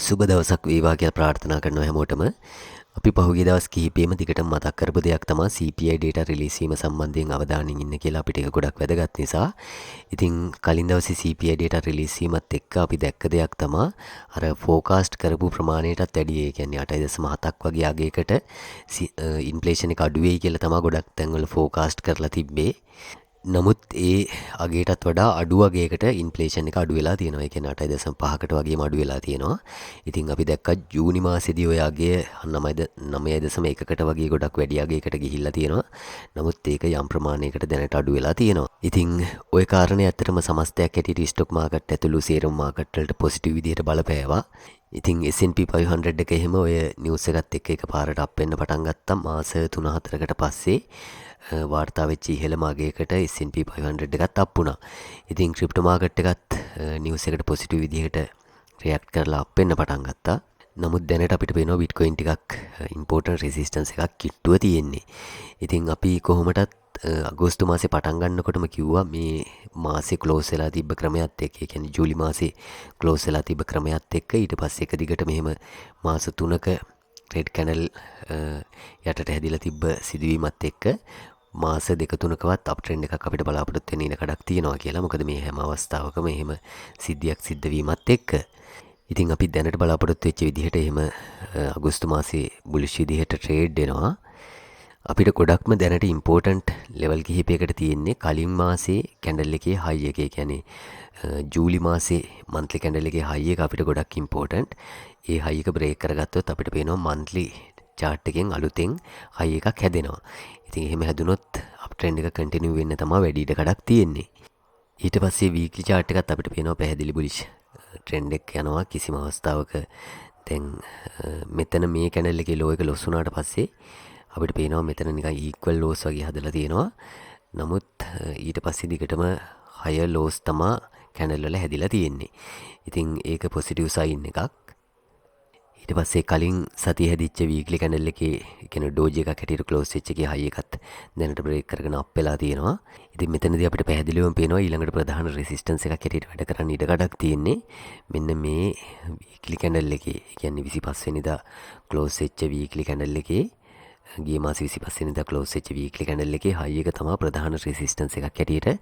සුබ දවසක් වේවා කියලා ප්‍රාර්ථනා කරනවා හැමෝටම. අපි පහුගිය දවස් කිහිපෙම දිගටම මතක් කරපු දෙයක් තමයි CPI data release වීම සම්බන්ධයෙන් අවධානයෙන් ඉන්න කියලා අපිට ඒක ගොඩක් වැදගත් නිසා. ඉතින් කලින් දවසේ CPI data release වීමත් එක්ක අපි දැක්ක දෙයක් තමයි අර forecast කරපු ප්‍රමාණයටත් වැඩි ඒ කියන්නේ 8.7ක් වගේ අගයකට ඉන්ෆ්ලේෂන් එක අඩු වෙයි කියලා තමයි ගොඩක් තැන්වල forecast කරලා තිබ්බේ. නමුත් ඒ අගේටත් වඩා අඩු වගේකට ඉන්ෆ්ලේෂන් එක අඩු වෙලා තියෙනවා. ඒ කියන්නේ 8.5කට වගේම අඩු වෙලා තියෙනවා. ඉතින් අපි දැක්කා ජූනි මාසෙදී ඔය අගය 9.1කට වගේ ගොඩක් වැඩි අගයකට ගිහිල්ලා තියෙනවා. නමුත් ඒක යම් ප්‍රමාණයකට දැනට අඩු වෙලා තියෙනවා. ඉතින් ওই කාරණේ ඇත්තටම සමස්තයක් හැටියට ස්ටොක් මාකට් ඇතුළු සේරම මාකට් වලට පොසිටිව් විදිහට බලපෑවා. ඉතින් S&P 500 එක එහෙම ඔය නිවුස් එකත් එක්ක එකපාරට අප් වෙන්න පටන් ගත්තා. මාස 3-4කට පස්සේ වාර්තා වෙච්ච ඉහළම අගයකට S&P 500 එකත් අප් වුණා. ඉතින් ක්‍රිප්ටෝ මාකට් එකත් නිවුස් එකට පොසිටිව් විදිහට රියැක්ට් කරලා අප් වෙන්න පටන් ගත්තා. නමුත් දැනට අපිට පේනවා බිට්කොයින් ටිකක් ඉම්පෝර්ටන්ට් රෙසිස්ටන්ස් එකක් කිට්ටුව තියෙන්නේ. ඉතින් අපි කොහොමටත් අගෝස්තු මාසේ පටන් ගන්නකොටම කිව්වා මේ මාසේ ක්ලෝස් වෙලා තිබ්බ ක්‍රමයත් එක්ක, ඒ කියන්නේ ජූලි මාසේ ක්ලෝස් වෙලා තිබ්බ ක්‍රමයත් එක්ක ඊට පස්සේ එක දිගට මෙහෙම මාස 3ක රෙඩ් කැනල් යටට හැදිලා තිබ්බ සිදුවීමත් එක්ක මාස 2-3කවත් අප් ට්‍රෙන්ඩ් එකක් අපිට බලාපොරොත්තු වෙන්න ඉඩ කඩක් තියෙනවා කියලා. මොකද මේ හැම අවස්ථාවකම එහෙම සිද්ධියක් සිද්ධ වීමත් එක්ක. ඉතින් අපි දැනට බලාපොරොත්තු වෙච්ච විදිහට එහෙම අගෝස්තු මාසේ බුලිෂ් විදිහට ට්‍රේඩ් වෙනවා. අපිට ගොඩක්ම දැනට ඉම්පෝර්ටන්ට් ලෙවල් කිහිපයකට තියෙන්නේ කලින් මාසේ කැන්ඩල් එකේ හයි එක. ඒ කියන්නේ ජූලි මාසේ මන්ත්ලි කැන්ඩල් එකේ හයි එක අපිට ගොඩක් ඉම්පෝර්ටන්ට්. ඒ හයි එක බ්‍රේක් කරගත්තොත් අපිට පේනවා මන්ත්ලි chart එකෙන් අලුතෙන් හයි එකක් හැදෙනවා. ඉතින් එහෙම හැදුනොත් අප් ට්‍රෙන්ඩ් එක කන්ටිනියු වෙන්න තමයි වැඩි ඉඩ කඩක් තියෙන්නේ. ඊට පස්සේ වීක්ලි chart එකත් අපිට පේනවා පැහැදිලි බුලිෂ් ට්‍රෙන්ඩ් එක යනවා. කිසිම අවස්ථාවක දැන් මෙතන මේ කැන්ඩල් එකේ ලෝ එක ලොස් වුණාට පස්සේ අපිට පේනවා මෙතන නිකන් ඊක්වල් ලෝස් වගේ හදලා තියෙනවා. නමුත් ඊට පස්සේ දිගටම හයර් ලෝස් තමයි කැන්ඩල් වල හැදිලා තියෙන්නේ. ඉතින් ඒක පොසිටිව් සයින් එකක්. ඊට පස්සේ කලින් සතිය හැදිච්ච වීක්ලි කැන්ඩල් එකේ කියන ඩෝජ් එකක් හැටියට ක්ලෝස් වෙච්ච එකේ හයි එකත් දැනට බ්‍රේක් කරගෙන අප් වෙලා තියෙනවා. ඉතින් මෙතනදී අපිට පැහැදිලිවම පේනවා ඊළඟට ප්‍රධාන රෙසිස්ටන්ස් එකක් හැටියට වැඩ කරන්න ඉඩ කඩක් තියෙන්නේ. මෙන්න මේ වීක්ලි කැන්ඩල් එකේ, කියන්නේ 25 වෙනිදා ක්ලෝස් වෙච්ච වීක්ලි කැන්ඩල් එකේ ගිය මාසේ 25 වෙනිදා ක්ලෝස් වෙච්ච වීක්ලි කැන්ඩල් එකේ හයි එක තමයි ප්‍රධාන රෙසිස්ටන්ස් එකක් හැටියට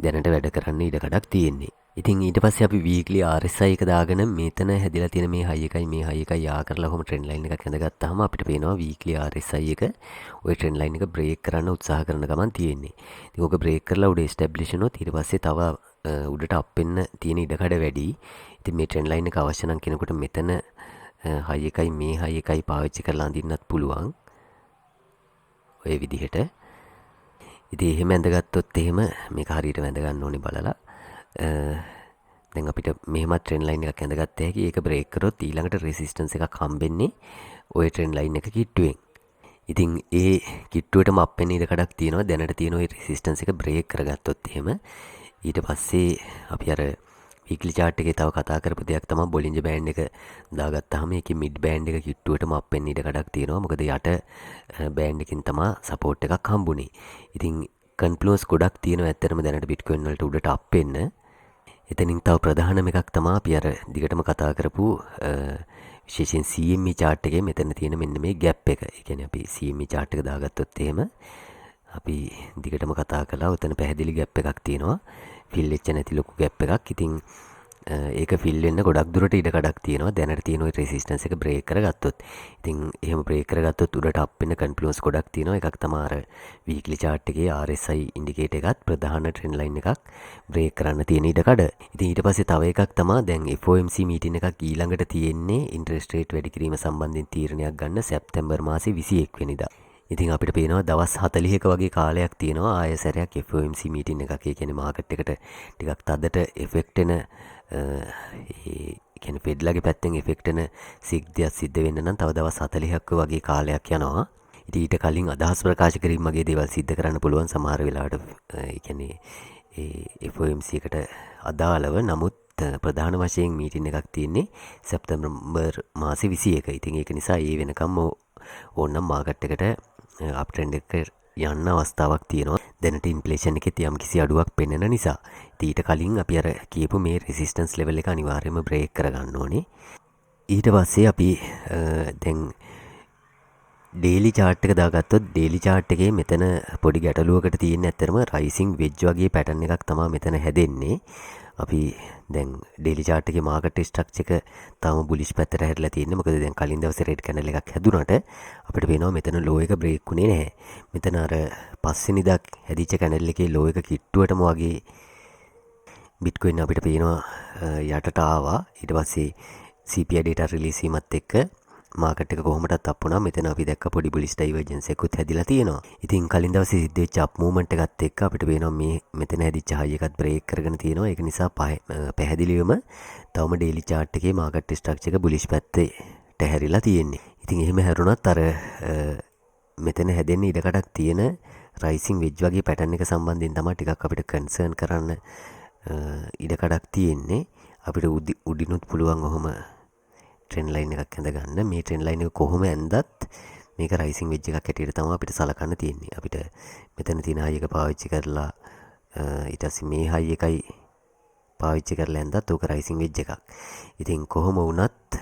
දැනට වැඩ කරන්න ඉඩ කඩක් තියෙන්නේ. ඉතින් ඊට පස්සේ අපි වීක්ලි RSI එක දාගෙන මෙතන හැදිලා තියෙන මේ හයි එකයි මේ හයි එකයි යා කරලා කොහොම ට්‍රෙන්ඩ් ලයින් එකක් ඇඳගත්තාම අපිට පේනවා වීක්ලි RSI එක ওই ට්‍රෙන්ඩ් ලයින් එක බ්‍රේක් කරන්න උත්සාහ කරන ගමන් තියෙන්නේ. ඉතින් ඕක බ්‍රේක් කරලා උඩ එස්ටැබ්ලිෂ් වුණොත් ඊට පස්සේ තව උඩට අප් වෙන්න තියෙන ඉඩකඩ වැඩි. ඉතින් මේ ට්‍රෙන්ඩ් ලයින් එක අවශ්‍ය නම් කෙනෙකුට මෙතන හයි එකයි මේ හයි එකයි පාවිච්චි කරලා අඳින්නත් පුළුවන්. ඔය විදිහට. ඉතින් එහෙම ඇඳගත්තොත් එහෙම මේක හරියට වැඳ ගන්න ඕනේ බලලා. දැන් අපිට මෙහෙමත් ට්‍රෙන්ඩ් ලයින් එකක් ඇඳගත්ත හැකි. ඒක බ්‍රේක් කරොත් ඊළඟට රෙසිස්ටන්ස් එකක් හම්බෙන්නේ ওই ට්‍රෙන්ඩ් ලයින් එක කිට්ටුවෙන්. ඉතින් ඒ කිට්ටුවටම අප් වෙන්න ඉඩ කඩක් තියෙනවා. දැනට තියෙන ওই රෙසිස්ටන්ස් එක බ්‍රේක් කරගත්තොත් එහෙම ඊට පස්සේ අපි අර වීක්ලි chart එකේ තව කතා කරපු දෙයක් තමයි බොලින්ජර් බෑන්ඩ් එක දාගත්තාම ඒකේ මිඩ් බෑන්ඩ් එක කිට්ටුවටම අප් වෙන්න ඉඩ කඩක් තියෙනවා. මොකද යට බෑන්ඩ් එකකින් තමයි සපෝට් එකක් හම්බුනේ. ඉතින් කන්ෆ්ලුවන්ස් ගොඩක් තියෙනවා ඇත්තටම දැනට බිට්කොයින් වලට උඩට අප් වෙන්න. එතනින් තව ප්‍රධානම එකක් තමයි අපි අර දිගටම කතා කරපු විශේෂයෙන් CME chart එකේ මෙතන තියෙන මෙන්න මේ gap එක. ඒ කියන්නේ අපි CME chart එක දාගත්තොත් එහෙම අපි දිගටම කතා කළා. උතන පැහැදිලි gap එකක් තියෙනවා. ෆිල් වෙච්ච නැති ලොකු ගැප් එකක්. ඉතින් ඒක ෆිල් වෙන්න ගොඩක් දුරට ඉඩ කඩක් තියෙනවා. දැනට තියෙන ওই රෙසිස්ටන්ස් එක බ්‍රේක් කරගත්තොත්. ඉතින් එහෙම බ්‍රේක් කරගත්තොත් උඩට අප් වෙන කන්ෆ්ලුවන්ස් ගොඩක් තියෙනවා. එකක් තමයි අර වීක්ලි chart එකේ RSI ඉන්ඩිකේටර් එකත් ප්‍රධාන ට්‍රෙන්ඩ් ලයින් එකක් බ්‍රේක් කරන්න තියෙන ඉඩ කඩ. ඉතින් ඊට පස්සේ තව එකක් තමයි දැන් FOMC මීටින් එකක් ඊළඟට තියෙන්නේ ඉන්ටරෙස්ට් රේට් වැඩි කිරීම සම්බන්ධයෙන් තීරණයක් ගන්න සැප්තැම්බර් මාසේ 21 වෙනිදා. ඉතින් අපිට පේනවා දවස් 40ක වගේ කාලයක් තියෙනවා ආයෙ සැරයක් FOMC මීටින් එකක්. ඒ කියන්නේ මාකට් එකට ටිකක් තදට එෆෙක්ට් එන ඒ කියන්නේ ෆෙඩ්ලාගේ පැත්තෙන් එෆෙක්ට් එන සිද්ධියක් සිද්ධ වෙන්න නම් තව දවස් 40ක වගේ කාලයක් යනවා. ඉතින් ඊට කලින් අදහස් ප්‍රකාශ කිරීම වගේ දේවල් සිද්ධ කරන්න පුළුවන් සමහර වෙලාවට. ඒ කියන්නේ ඒ FOMC එකට අදාළව. නමුත් ප්‍රධාන වශයෙන් මීටින් එකක් තියෙන්නේ සැප්තැම්බර් මාසේ 21. ඉතින් ඒක නිසා ඒ වෙනකම් ඕනනම් මාකට් එකට අප් ට්‍රෙන්ඩ් එක යන්න අවස්ථාවක් තියෙනවා. දැනට ඉන්ෆ්ලේෂන් එකේ යම් කිසි අඩුවක් පෙන්වන නිසා. ඊට කලින් අපි අර කියපු මේ රෙසිස්ටන්ස් ලෙවල් එක අනිවාර්යයෙන්ම බ්‍රේක් කරගන්න ඕනේ. ඊට පස්සේ අපි දැන් ඩේලි චාට් එක දාගත්තොත් ඩේලි චාට් එකේ මෙතන පොඩි ගැටලුවකට තියෙන ඇත්තරම රයිසිං වෙජ් වගේ පැටර්න් එකක් තමයි මෙතන හැදෙන්නේ. අපි දැන් ඩේලි චාට් එකේ මාකට් ස්ට්‍රක්චර් එක තාම බුලිෂ් පැත්තට හැරිලා තියෙන්නේ. මොකද දැන් කලින් දවසේ රෙඩ් කැන්ඩල් එකක් හැදුනට අපිට පේනවා මෙතන ලෝ එක බ්‍රේක් වුණේ නැහැ. මෙතන අර පස්වෙනිදා හැදිච්ච කැන්ඩල් එකේ ලෝ එක කිට්ටුවටම වගේ බිට්කොයින් අපිට පේනවා යටට ආවා. ඊට පස්සේ CPI data release වීමත් එක්ක මාකට් එක කොහොමදත් අප් වුණා. මෙතන අපි දැක්ක පොඩි බුලිෂ් ඩයිවර්ජන්ස් එකකුත් හැදිලා තියෙනවා. ඉතින් කලින් දවසේ සිද්ධ වෙච්ච අප් මූවමන්ට් එකත් එක්ක අපිට පේනවා මේ මෙතන හැදිච්ච හයි එකත් බ්‍රේක් කරගෙන තියෙනවා. ඒක නිසා පැහැදිලිවම තවම ඩේලි chart එකේ මාකට් ස්ට්‍රක්චර් එක බුලිෂ් පැත්තට හැරිලා තියෙන්නේ. ඉතින් එහෙම හැරුණත් අර මෙතන හැදෙන්න ඉඩකඩක් තියෙන රයිසිං වෙජ් වගේ පැටර්න් එක සම්බන්ධයෙන් තමයි ටිකක් අපිට කන්සර්න් කරන්න ඉඩකඩක් තියෙන්නේ. අපිට උඩිනුත් පුළුවන් ඔහොම ට්‍රෙන්ඩ් ලයින් එකක් ඇඳ ගන්න. මේ ට්‍රෙන්ඩ් ලයින් එක කොහොම ඇඳත් මේක රයිසිං වෙජ් එකක් හැටියට තමයි අපිට සලකන්න තියෙන්නේ. අපිට මෙතන තියෙන හයි එක පාවිච්චි කරලා ඊට පස්සේ මේ හයි එකයි පාවිච්චි කරලා ඇඳත් ඕක රයිසිං වෙජ් එකක්. ඉතින් කොහොම වුණත්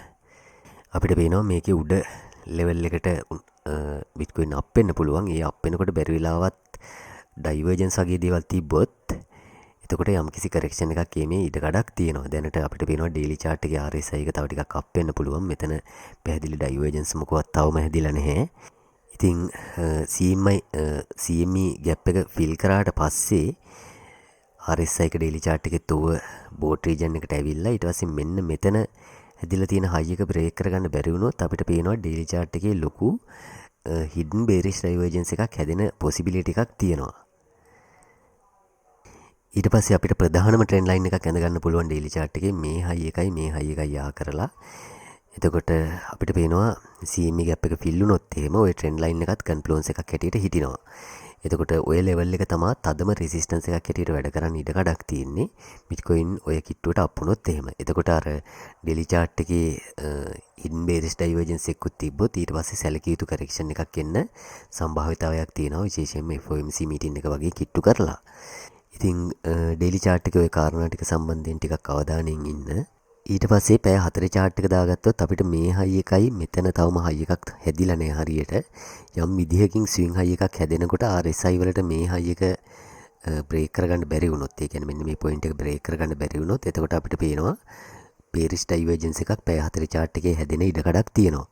අපිට පේනවා මේකේ උඩ ලෙවල් එකට බිට්කොයින් අප් වෙන්න පුළුවන්. ඒ අප් වෙනකොට බැරි වෙලාවත් ඩයිවර්ජන්ස් වගේ දේවල් තිබ්බොත් එතකොට යම්කිසි කරෙක්ෂන් එකක් මේ ඉඩ කඩක් තියෙනවා. දැනට අපිට පේනවා ඩේලි chart එකේ RSI එක තව ටිකක් අප් වෙන්න පුළුවන්. මෙතන පැහැදිලි ඩයිවර්ජන්ස් මොකවත් තවම හැදිලා නැහැ. ඉතින් CME gap එක ෆිල් කරාට පස්සේ RSI එක ඩේලි chart එකේ තව බෝට් රීජන් එකට ඇවිල්ලා ඊට පස්සේ මෙන්න මෙතන හැදිලා තියෙන හයි එක බ්‍රේක් කරගන්න බැරි වුණොත් අපිට පේනවා ඩේලි chart එකේ ලොකු hidden bearish divergence එකක් හැදෙන possibility එකක් තියෙනවා. ඊට පස්සේ අපිට ප්‍රධානම ට්‍රෙන්ඩ් ලයින් එකක් ඇඳ ගන්න පුළුවන් ඩේලි chart එකේ මේ හයි එකයි මේ හයි එකයි යා කරලා. එතකොට අපිට පේනවා CME gap එක ෆිල් වුණොත් එහෙම ওই ට්‍රෙන්ඩ් ලයින් එකත් කන්ෆ්ලුවන්ස් එකක් හැටියට හිටිනවා. එතකොට ඔය ලෙවල් එක තමයි තදම රෙසිස්ටන්ස් එකක් හැටියට වැඩ කරන්න ඉඩ කඩක් තියෙන්නේ. බිට්කොයින් ඔය කිට්ටුවට අප් වුණොත් එහෙම. එතකොට අර ඩේලි chart එකේ hidden bearish divergence එකකුත් තිබ්බොත් ඊට පස්සේ සැලකිය යුතු correction එකක් එන්න සම්භාවිතාවයක් තියෙනවා. විශේෂයෙන්ම FOMC meeting එක වගේ කිට්ටු කරලා. ඉතින් ඩේලි chart එකේ ওই කාරණා ටික සම්බන්ධයෙන් ටිකක් අවධානයෙන් ඉන්න. ඊට පස්සේ පැය 4 chart එක දාගත්තොත් අපිට මේ හයි එකයි මෙතන තවම හයි එකක් හැදිලා නැහැ හරියට. යම් විදිහකින් ස්විං හයි එකක් හැදෙනකොට RSI වලට මේ හයි එක බ්‍රේක් කරගන්න බැරි වුණොත්, ඒ කියන්නේ මෙන්න මේ පොයින්ට් එක බ්‍රේක් කරගන්න බැරි වුණොත් එතකොට අපිට පේනවා bearish divergence එකක් පැය 4 chart එකේ හැදෙන ඉඩකඩක් තියෙනවා.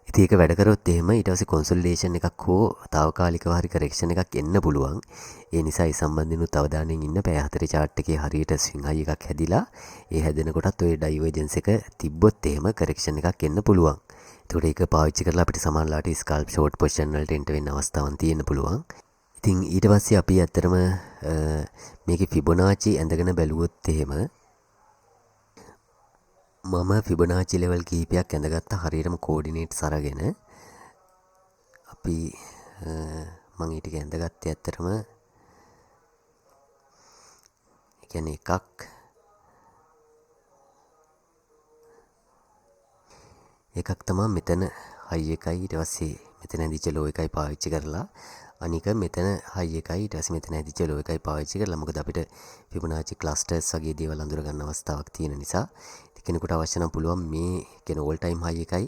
ඉතින් ඒක වැඩ කරොත් එහෙම ඊට පස්සේ consolidation එකක් හෝ తాවකාලිකව හරි correction එකක් එන්න පුළුවන්. ඒ නිසා ඒ සම්බන්ධිනුත් අවධානයෙන් ඉන්න. පැය 4 chart එකේ හරියට swing high එකක් හැදිලා ඒ හැදෙනකොටත් ওই divergence එක තිබ්බොත් එහෙම correction එකක් එන්න පුළුවන්. එතකොට ඒක පාවිච්චි කරලා අපිට සමානලාට scalp short position වලට enter වෙන්න අවස්ථාවක් තියෙන්න පුළුවන්. ඉතින් ඊට පස්සේ අපි ඇත්තටම මේකේ Fibonacci ඇඳගෙන බැලුවොත් එහෙම මම Fibonacci level කීපයක් ඇඳගත්ත හරියටම coordinates අරගෙන අපි මම ඊට ඇඳගත්තේ ඇත්තටම කියන්නේ එකක් තමයි මෙතන high එකයි ඊට පස්සේ මෙතන ඇඳිච්ච low එකයි පාවිච්චි කරලා අනික මෙතන high එකයි ඊට පස්සේ මෙතන ඇඳිච්ච low එකයි පාවිච්චි කරලා මොකද අපිට Fibonacci clusters වගේ දේවල් අඳුර ගන්න අවස්ථාවක් තියෙන නිසා කෙනෙකුට අවශ්‍ය නම් පුළුවන් මේ කියන all time high එකයි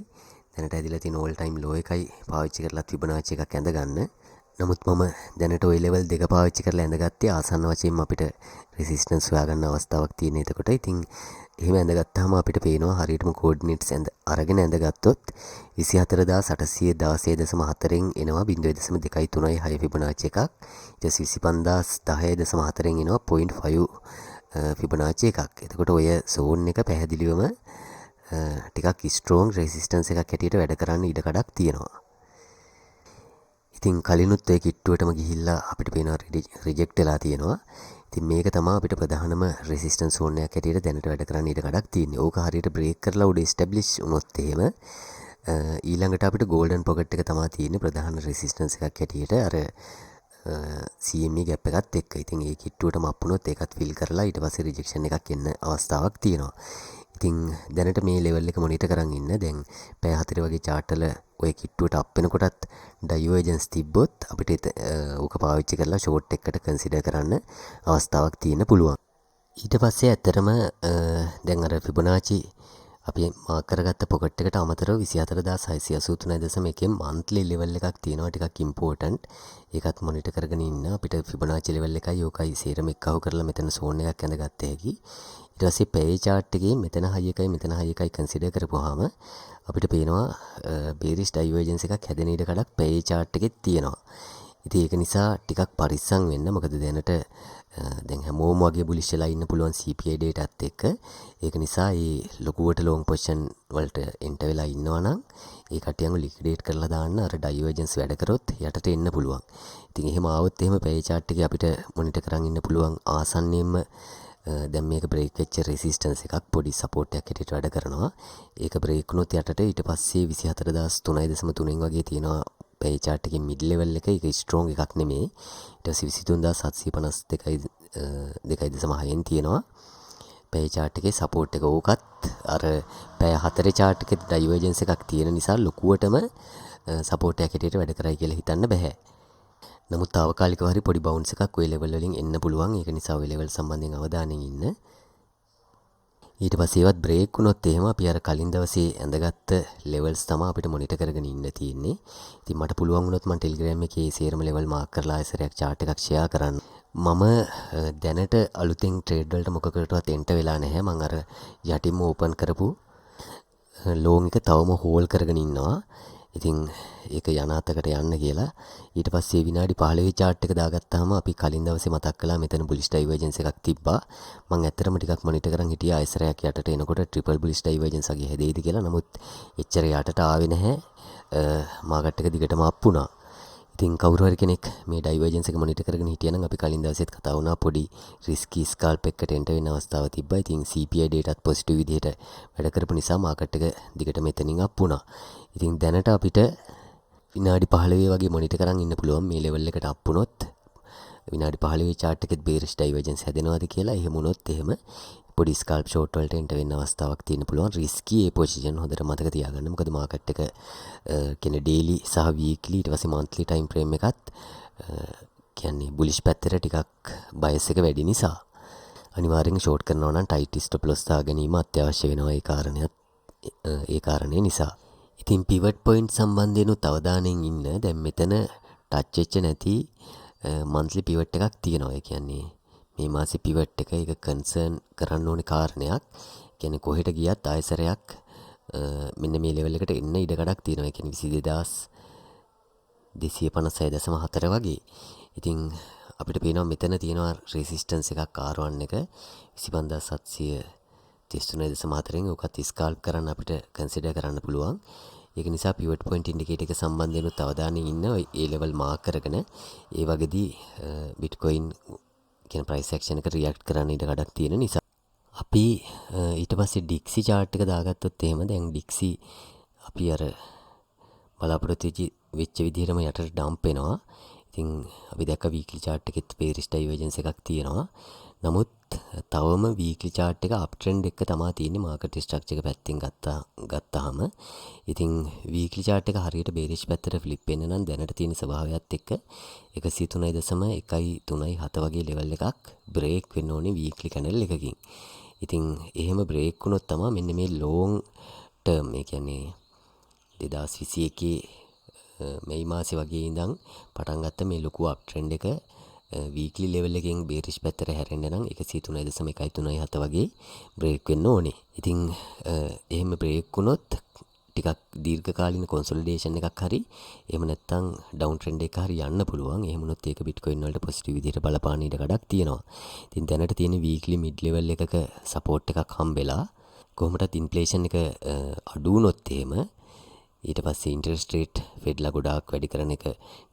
දැනට ඇදිලා තියෙන all time low එකයි පාවිච්චි කරලා Fibonacci එකක් ඇඳ ගන්න. නමුත් මම දැනට ওই level දෙක පාවිච්චි කරලා ඇඳගත්තේ ආසන්න වශයෙන්ම අපිට resistance හොයාගන්න අවස්ථාවක් තියෙන. එතකොට ඉතින් එහෙම ඇඳගත්තාම අපිට පේනවා හරියටම coordinates අරගෙන ඇඳගත්තොත් 24816.4න් එනවා 0.236 Fibonacci එකක්. ඊට පස්සේ 25010.4න් එනවා 0.5 Fibonacci එකක්. එතකොට ඔය zone එක පැහැදිලිවම ටිකක් strong resistance එකක් හැටියට වැඩ කරන්න ඉඩ කඩක් තියෙනවා. ඉතින් කලිනුත් ඔය කිට්ටුවටම ගිහිල්ලා අපිට පේනවා රිජෙක්ට් වෙලා තියෙනවා. ඉතින් මේක තමයි අපිට ප්‍රධානම රෙසිස්ටන්ස් zone එකක් හැටියට දැනට වැඩ කරන්න ඉඩ කඩක් තියෙන්නේ. ඕක හරියට බ්‍රේක් කරලා උඩ එස්ටැබ්ලිෂ් වුණොත් එහෙම ඊළඟට අපිට golden pocket එක තමයි තියෙන්නේ ප්‍රධාන රෙසිස්ටන්ස් එකක් හැටියට අර CME gap එකත් එක්ක. ඉතින් ඒ කිට්ටුවටම අප් වුණොත් ඒකත් ෆිල් කරලා ඊට පස්සේ රිජෙක්ෂන් එකක් එන්න අවස්ථාවක් තියෙනවා. ඉතින් දැනට මේ ලෙවල් එක මොනිටර් කරන් ඉන්න. දැන් පැය 4 වගේ chart වල ඔය කිට්ටුවට අප් වෙනකොටත් divergence තිබ්බොත් අපිට ඕක පාවිච්චි කරලා short එකකට consider කරන්න අවස්ථාවක් තියෙන්න පුළුවන්. ඊට පස්සේ ඇත්තටම දැන් අර Fibonacci අපි මාක් කරගත්ත පොකට් එකට අමතරව 24683.1 monthly level එකක් තියෙනවා ටිකක් important. ඒකත් මොනිටර් කරගෙන ඉන්න අපිට Fibonacci level එකයි ඕකයි සේරම එක්කව කරලා මෙතන zone එකක් ඇඳගත්ත හැකි. ඊට පස්සේ pay chart එකේ මෙතන high එකයි මෙතන high එකයි consider කරපුවාම අපිට පේනවා bearish divergence එකක් හැදෙන ඉඩ කඩක් pay chart එකේ තියෙනවා. ඉතින් ඒක නිසා ටිකක් පරිස්සම් වෙන්න. මොකද දැනට දැන් හැමෝම වගේ බුලිෂ් වෙලා ඉන්න පුළුවන් CPI dataත් එක්ක. ඒක නිසා මේ ලොකුවට long position වලට එන්ටර් වෙලා ඉන්නවා නම් ඒ කටියන්ව liquidate කරලා දාන්න අර divergence වැඩ කරොත් යටට එන්න පුළුවන්. ඉතින් එහෙම ආවොත් එහෙම pay chart එකේ අපිට monitor කරන් ඉන්න පුළුවන් ආසන්නයෙන්ම දැන් මේක break වෙච්ච resistance එකක් පොඩි support එකක් හැටියට වැඩ කරනවා. ඒක break වුණොත් යටට ඊට පස්සේ 24003.3 වගේ තියෙනවා pay chart එකේ mid level එක. ඒක strong එකක් නෙමෙයි. ඊට පස්සේ 23752.6න් තියෙනවා pay chart එකේ support එක. ඕකත් අර පැය 4 chart එකේ divergence එකක් තියෙන නිසා ලොකුවටම support එකක් හැටියට වැඩ කරයි කියලා හිතන්න බෑ. නමුත් తాවකාලිකව හරි පොඩි bounce එකක් ওই level වලින් එන්න පුළුවන්. ඒක නිසා ওই level සම්බන්ධයෙන් අවධානයෙන් ඉන්න. ඊට පස්සේ ඒවත් බ්‍රේක් වුණොත් එහෙම අපි අර කලින් දවසේ ඇඳගත්ත levels තමයි අපිට මොනිටර් කරගෙන ඉන්න තියෙන්නේ. ඉතින් මට පුළුවන් වුණොත් මම Telegram එකේ සේරම level mark කරලා ආයෙසරයක් chart එකක් share කරන්න. මම දැනට අලුතෙන් trade වලට මොකකටවත් එන්ටර් වෙලා නැහැ. මම අර යටින්ම open කරපු long එක තවම hold කරගෙන ඉන්නවා. ඉතින් ඒක යනාතකට යන්න කියලා. ඊට පස්සේ විනාඩි 15 chart එක දාගත්තාම අපි කලින් දවසේ මතක් කළා මෙතන bullish divergence එකක් තිබ්බා. මම ඇත්තටම ටිකක් මොනිටර් කරන් හිටියා ආයසරයක් යටට එනකොට triple bullish divergence වගේ හැදෙයිද කියලා. නමුත් එච්චර යටට ආවේ නැහැ. මාකට් එක දිගටම අප් වුණා. ඉතින් කවුරු හරි කෙනෙක් මේ divergence එක මොනිටර් කරගෙන හිටියා නම් අපි කලින් දවසෙත් කතා වුණා පොඩි risky scalp එකකට එන්ටර් වෙන අවස්ථාවක් තිබ්බා. ඉතින් CPI dataත් positive විදිහට වැඩ කරපු නිසා මාකට් එක දිගට මෙතනින් අප් වුණා. ඉතින් දැනට අපිට විනාඩි 15 වගේ මොනිටර් කරන් ඉන්න පුළුවන් මේ level එකට අප් වුණොත්. විනාඩි 15 chart එකෙත් bearish divergence හැදෙනවද කියලා. එහෙම වුණොත් එහෙම පොඩි scalp short වලට එන්ටර් වෙන්න අවස්ථාවක් තියෙන පුළුවන්. risky ඒ position හොඳට මතක තියාගන්න. මොකද market එක කියන්නේ daily සහ weekly ඊට පස්සේ monthly time frame එකත් කියන්නේ bullish පැත්තට ටිකක් bias එක වැඩි නිසා අනිවාර්යෙන් short කරනවා නම් tight stop loss දා ගැනීම අත්‍යවශ්‍ය වෙනවා. ඒ කාරණේ නිසා. ඉතින් pivot point සම්බන්ධයෙන් උත් අවධානයෙන් ඉන්න. දැන් මෙතන touch වෙච්ච නැති monthly pivot එකක් තියෙනවා. ඒ කියන්නේ මේ මාසේ pivot එක concern කරන්න ඕනේ කාරණයක්. කියන්නේ කොහෙට ගියත් ආයසරයක් මෙන්න මේ level එකට එන්න ඉඩ කඩක් තියෙනවා. ඒ කියන්නේ 22256.4 වගේ. ඉතින් අපිට පේනවා මෙතන තියෙනවා resistance එකක් R1 එක 25733.4න් උකත් scalp කරන්න අපිට consider කරන්න පුළුවන්. ඒක නිසා pivot point indicator එක සම්බන්ධයෙන් උත් අවධානයෙන් ඉන්න. ඒ level mark කරගෙන ඒ වගේදී bitcoin කියන price action එක react කරන්න ඉඩ කඩක් තියෙන නිසා අපි ඊට පස්සේ Dixie chart එක දාගත්තොත් එහෙම දැන් Dixie අපි අර බලාපොරොත්තු වෙච්ච විදිහටම යටට dump වෙනවා. ඉතින් අපි දැක්ක weekly chart එකෙත් bearish divergence එකක් තියෙනවා. නමුත් තවම weekly chart එක uptrend එක තමයි තියෙන්නේ market structure එක පැත්තෙන් ගත්තාම. ඉතින් weekly chart එක හරියට bearish පැත්තට flip වෙන්න නම් දැනට තියෙන ස්වභාවයත් එක්ක 103.137 වගේ level එකක් break වෙන්න ඕනේ weekly candle එකකින්. ඉතින් එහෙම break වුණොත් තමයි මෙන්න මේ long term ඒ කියන්නේ 2021 මේ මාසේ වගේ ඉඳන් පටන් ගත්ත මේ ලොකු uptrend එක weekly level එකෙන් bearish පැත්තට හැරෙන්න නම් 103.137 වගේ break වෙන්න ඕනේ. ඉතින් එහෙම break වුණොත් ටිකක් දීර්ඝකාලීන consolidation එකක් හරි එහෙම නැත්නම් down trend එක හරි යන්න පුළුවන්. එහෙම වුණොත් ඒක bitcoin වලට positive විදිහට බලපාන ඉඩ කඩක් තියෙනවා. ඉතින් දැනට තියෙන weekly mid level එකක support එකක් හම්බෙලා කොහොමදත් inflation එක අඩු වුණොත් එහෙම ඊට පස්සේ interest rate Fedලා ගොඩාක් වැඩි කරන එක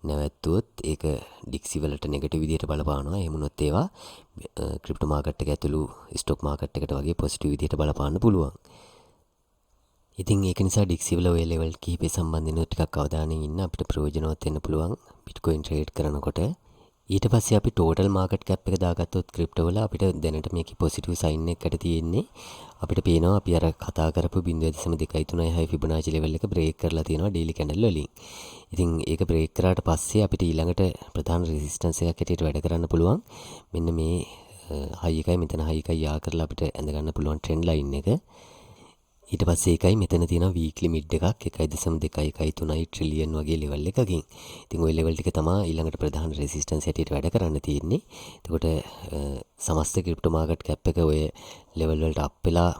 නැවැත්තුවොත් ඒක Dixie වලට negative විදිහට බලපානවා. එහෙම වුණොත් ඒවා crypto market එක ඇතුළු stock market එකට වගේ positive විදිහට බලපාන්න පුළුවන්. ඉතින් ඒක නිසා Dixie වල ඔය level කිහිපේ සම්බන්ධයෙන් ටිකක් අවධානයෙන් ඉන්න අපිට ප්‍රයෝජනවත් වෙන්න පුළුවන් Bitcoin trade කරනකොට. ඊට පස්සේ අපි total market cap එක දාගත්තොත් crypto වල අපිට දැනට මේකේ positive sign එකකට තියෙන්නේ. අපිට පේනවා අපි අර කතා කරපු 0.236 Fibonacci level එක break කරලා තියෙනවා daily candle වලින්. ඉතින් ඒක break කරාට පස්සේ අපිට ඊළඟට ප්‍රධාන resistance එකක් හැටියට වැඩ කරන්න පුළුවන්. මෙන්න මේ high එකයි මෙතන high එකයි යා කරලා අපිට ඇඳ ගන්න පුළුවන් trend line එක. ඊට පස්සේ ඒකයි මෙතන තියෙන වීක්ලි මිඩ් එකක් 1.213 ට්‍රිලියන් වගේ ලෙවල් එකකින්. ඉතින් ওই ලෙවල් ටික තමයි ඊළඟට ප්‍රධාන රෙසිස්ටන්ස් හැටියට වැඩ කරන්න තියෙන්නේ. එතකොට සමස්ත ක්‍රිප්ටෝ මාකට් කැප් එක ඔය ලෙවල් වලට අප් වෙලා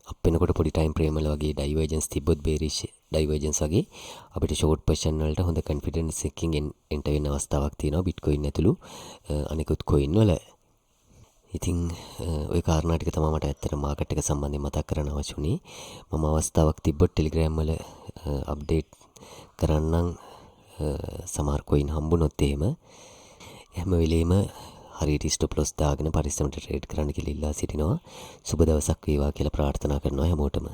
අප් වෙනකොට පොඩි ටයිම් ෆ්‍රේම් වල වගේ ඩයිවර්ජන්ස් තිබ්බොත් බේරිෂ් ඩයිවර්ජන්ස් වගේ අපිට ෂෝට් පොසිෂන් වලට හොඳ කොන්ෆිඩන්ස් එකකින් එන්ටර් වෙන්න අවස්ථාවක් තියෙනවා බිට්කොයින් ඇතුළු අනිකුත් කොයින් වල. ඉතින් ওই කාරණා ටික තමයි මට ඇත්තට මාකට් එක සම්බන්ධයෙන් මතක් කරන්න අවශ්‍ය වුණේ. මම අවස්ථාවක් තිබ්බොත් ටෙලිග්‍රෑම් වල අප්ඩේට් කරන්නම් සමහර කොයින් හම්බුනොත් එහෙම හැම වෙලේම හරියට ස්ටොප් ලොස් දාගෙන පරිස්සමට ට්‍රේඩ් කරන්න කියලා ඉල්ලා සිටිනවා. සුබ දවසක් වේවා කියලා ප්‍රාර්ථනා කරනවා හැමෝටම.